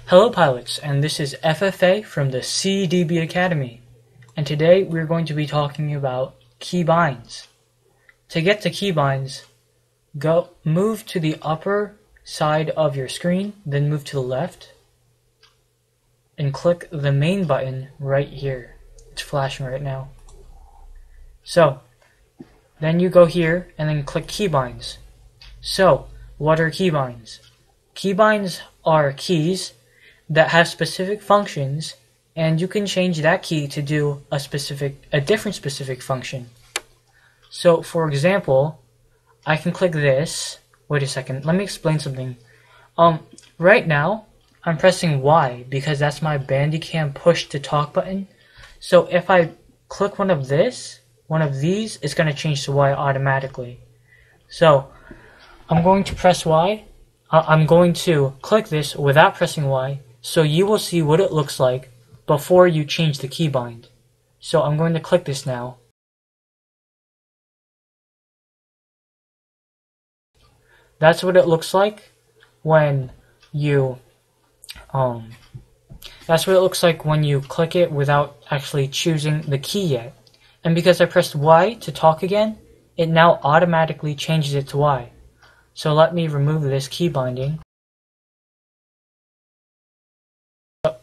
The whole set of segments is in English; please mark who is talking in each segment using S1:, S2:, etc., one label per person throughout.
S1: Hello pilots, and this is Efefay from the CDB Academy, and today we're going to be talking about keybinds. To get to keybinds, move to the upper side of your screen, then move to the left, and click the main button right here. It's flashing right now. So, then you go here and then click keybinds. So, what are keybinds? Keybinds are keys that have specific functions, and you can change that key to do a different specific function. So for example, I can click this. Wait a second, let me explain something. Right now I'm pressing Y because that's my Bandicam push to talk button. So if I click one of these, it's going to change to Y automatically. So I'm going to press Y. I'm going to click this without pressing Y, so you will see what it looks like before you change the keybind. So I'm going to click this now. That's what it looks like when you click it without actually choosing the key yet. And because I pressed Y to talk again, it now automatically changes it to Y. So let me remove this key binding.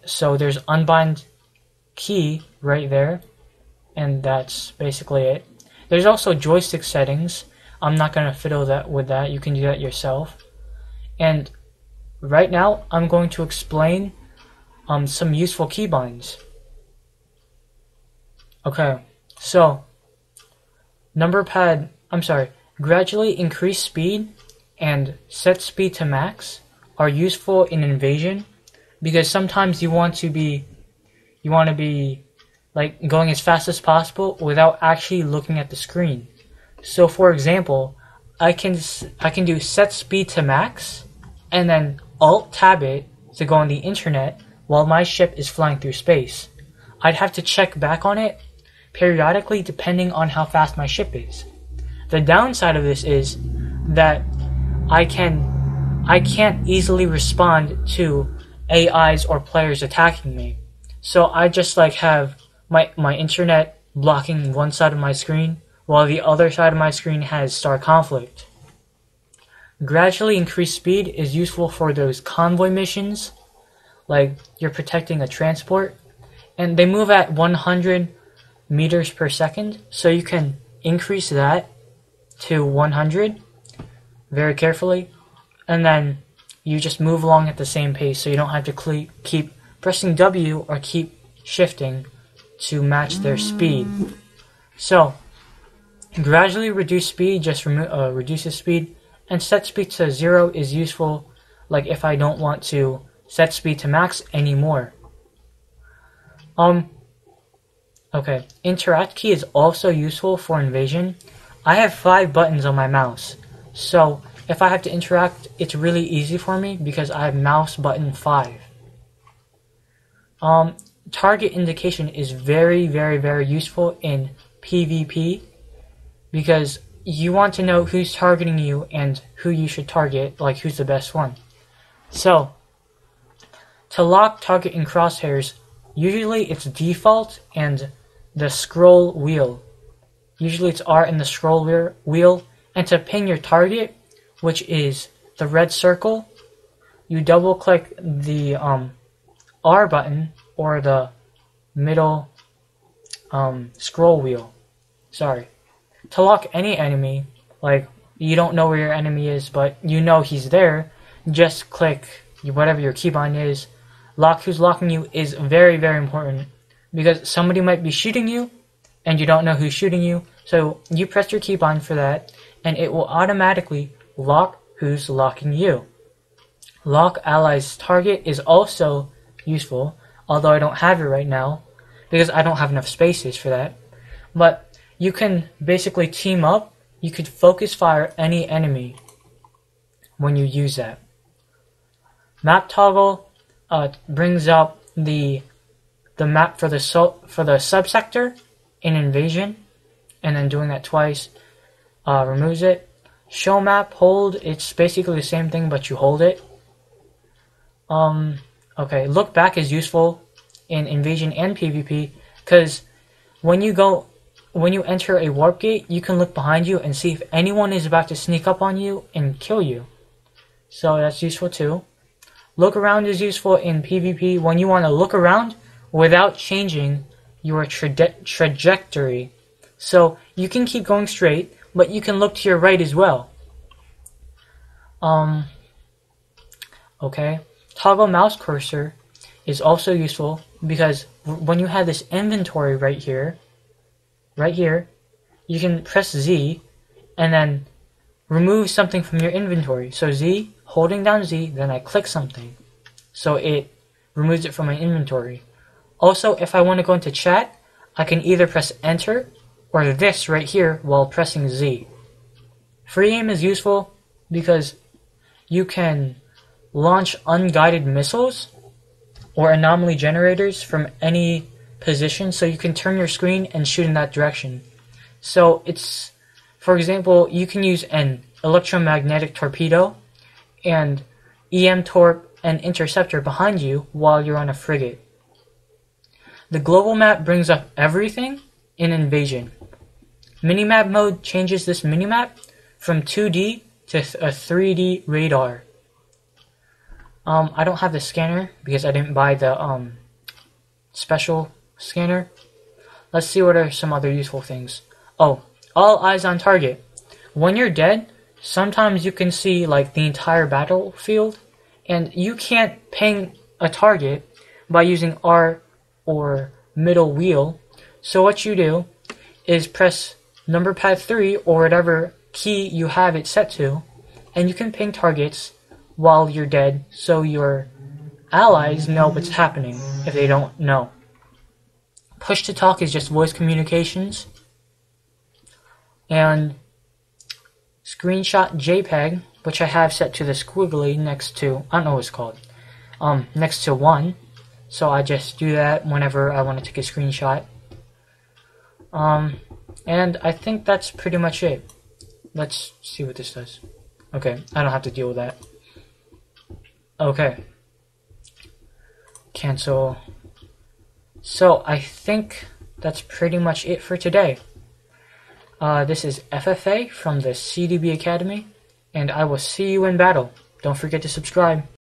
S1: So there's unbind key right there, and that's basically it. There's also joystick settings. I'm not going to fiddle with that. You can do that yourself. And right now I'm going to explain some useful keybinds. Okay, so gradually increase speed and set speed to max are useful in invasion, because sometimes you want to be like going as fast as possible without actually looking at the screen. So for example, I can do set speed to max and then alt tab it to go on the internet while my ship is flying through space. I'd have to check back on it periodically depending on how fast my ship is. The downside of this is that I can't easily respond to AIs or players attacking me. So I just have my internet blocking one side of my screen while the other side of my screen has star conflict. Gradually increased speed is useful for those convoy missions, like you're protecting a transport, and they move at 100 meters per second, so you can increase that to 100 very carefully, and then you just move along at the same pace, so you don't have to keep pressing W or keep shifting to match their speed. So gradually reduce speed just reduces speed, and set speed to 0 is useful, like if I don't want to set speed to max anymore. Okay, interact key is also useful for invasion. I have 5 buttons on my mouse, so if I have to interact, it's really easy for me because I have mouse button 5. Target indication is very, very, very useful in PvP because you want to know who's targeting you and who you should target, like who's the best one. So, to lock target in crosshairs, usually it's default and the scroll wheel. Usually it's R and the scroll wheel, and to pin your target, which is the red circle, you double click the R button or the middle scroll wheel. Sorry. To lock any enemy, like you don't know where your enemy is but you know he's there, just click whatever your keybind is. Lock who's locking you is very, very important because somebody might be shooting you and you don't know who's shooting you, so you press your keybind for that and it will automatically lock who's locking you. Lock allies target is also useful, although I don't have it right now because I don't have enough spaces for that. But you can basically team up. You could focus fire any enemy when you use that. Map toggle brings up the map for the subsector in invasion, and then doing that twice removes it. Show map hold, it's basically the same thing but you hold it. Okay, look back is useful in invasion and PvP because when you enter a warp gate, you can look behind you and see if anyone is about to sneak up on you and kill you. So that's useful too. Look around is useful in PvP when you want to look around without changing your trajectory. So you can keep going straight, but you can look to your right as well. Okay. Toggle mouse cursor is also useful because when you have this inventory right here, you can press Z and then remove something from your inventory. So Z, holding down Z, then I click something. So it removes it from my inventory. Also, if I want to go into chat, I can either press enter or this right here while pressing Z. Free aim is useful because you can launch unguided missiles or anomaly generators from any position, so you can turn your screen and shoot in that direction. So it's, for example, you can use an electromagnetic torpedo and EM torp and interceptor behind you while you're on a frigate. The global map brings up everything in invasion. Minimap mode changes this minimap from 2D to a 3D radar. I don't have the scanner because I didn't buy the special scanner. Let's see what are some other useful things. Oh, all eyes on target. When you're dead, sometimes you can see like the entire battlefield, and you can't ping a target by using R or middle wheel. So what you do is press Numberpad 3 or whatever key you have it set to, and you can ping targets while you're dead, so your allies know what's happening if they don't know. Push to talk is just voice communications. And screenshot JPEG, which I have set to the squiggly next to, I don't know what it's called, next to 1. So I just do that whenever I want to take a screenshot. And I think that's pretty much it. Let's see what this does. Okay, I don't have to deal with that. Okay. Cancel. So I think that's pretty much it for today. This is Efefay from the CDB Academy, and I will see you in battle. Don't forget to subscribe.